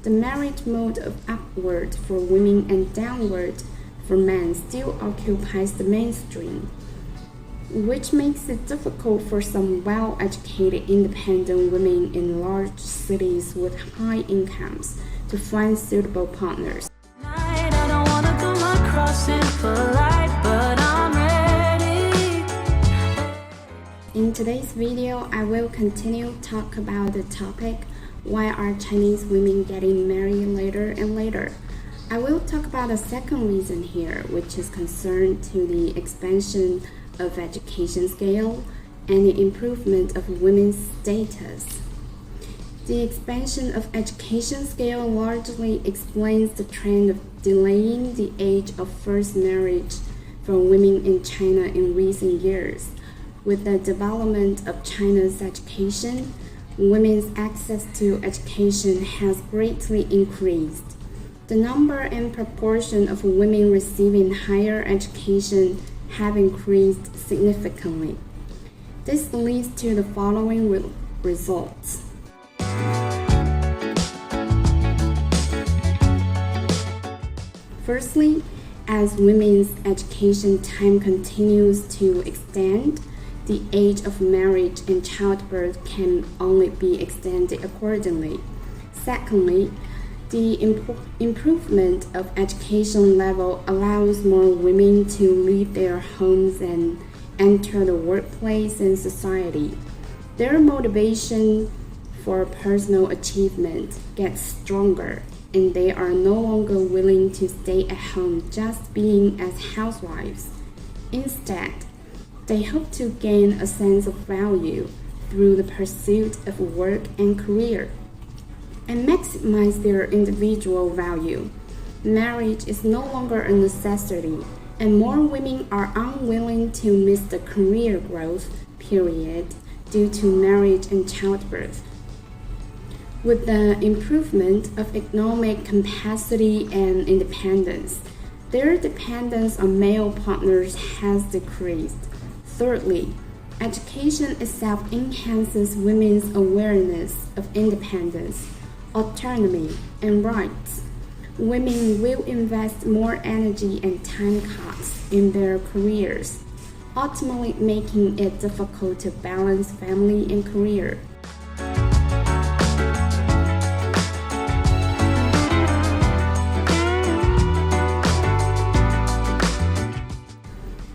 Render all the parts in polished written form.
the merit mode of upward for women and downward for men still occupies the mainstream, which makes it difficult for some well-educated independent women in large cities with high incomes to find suitable partners. In today's video, I will continue to talk about the topic, why are Chinese women getting married later and later? I will talk about a second reason here, which is concerned to the expansion of education scale and the improvement of women's status. The expansion of education scale largely explains the trend of delaying the age of first marriage for women in China in recent years. With the development of China's education, women's access to education has greatly increased. The number and proportion of women receiving higher education have increased significantly. This leads to the following results. Firstly, as women's education time continues to extend, the age of marriage and childbirth can only be extended accordingly. Secondly, the improvement of education level allows more women to leave their homes and enter the workplace and society. Their motivation for personal achievement gets stronger, and they are no longer willing to stay at home just being as housewives. Instead, they hope to gain a sense of value through the pursuit of work and career, and maximize their individual value. Marriage is no longer a necessity, and more women are unwilling to miss the career growth period due to marriage and childbirth. With the improvement of economic capacity and independence, their dependence on male partners has decreased. Thirdly, education itself enhances women's awareness of independence, autonomy, and rights. Women will invest more energy and time costs in their careers, ultimately making it difficult to balance family and career.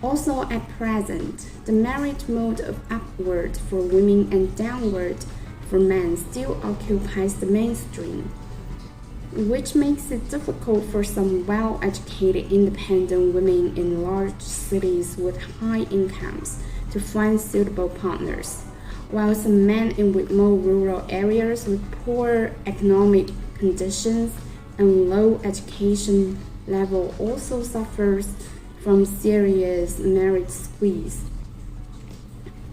Also at present, the merit mode of upward for women and downward for men still occupies the mainstream, which makes it difficult for some well-educated independent women in large cities with high incomes to find suitable partners, while some men in remote rural areas with poor economic conditions and low education level also suffers from serious merit squeeze.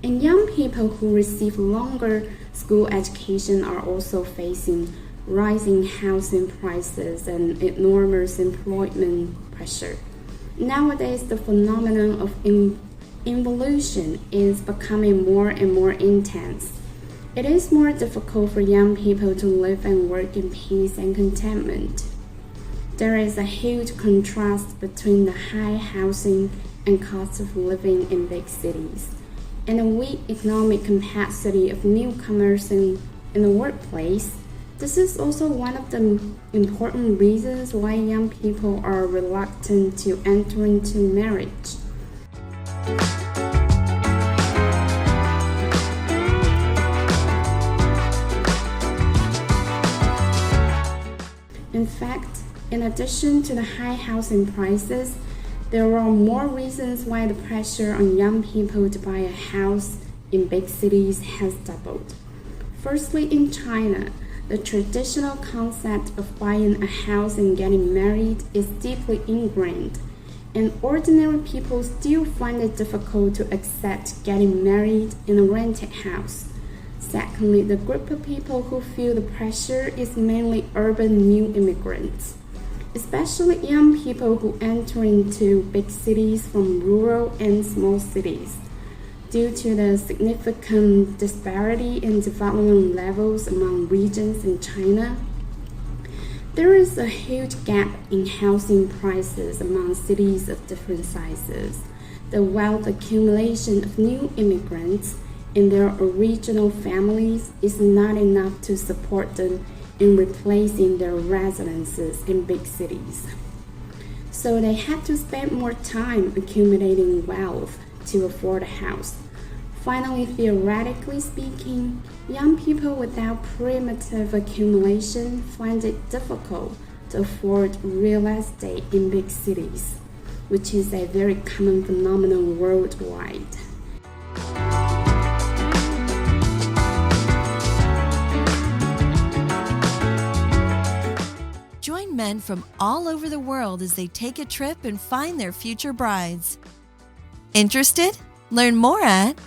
And young people who receive longer school education are also facing rising housing prices and enormous employment pressure. Nowadays, the phenomenon of involution is becoming more and more intense. It is more difficult for young people to live and work in peace and contentment. There is a huge contrast between the high housing and cost of living in big cities, and the weak economic capacity of newcomers in the workplace. This is also one of the important reasons why young people are reluctant to enter into marriage. In fact, in addition to the high housing prices, there are more reasons why the pressure on young people to buy a house in big cities has doubled. Firstly, in China, the traditional concept of buying a house and getting married is deeply ingrained, and ordinary people still find it difficult to accept getting married in a rented house. Secondly, the group of people who feel the pressure is mainly urban new immigrants, especially young people who enter into big cities from rural and small cities. Due to the significant disparity in development levels among regions in China, There is a huge gap in housing prices among cities of different sizes. The wealth accumulation of new immigrants and their original families is not enough to support them in replacing their residences in big cities. So they had to spend more time accumulating wealth to afford a house. Finally, theoretically speaking, young people without primitive accumulation find it difficult to afford real estate in big cities, which is a very common phenomenon worldwide. Join men from all over the world as they take a trip and find their future brides. Interested? Learn more at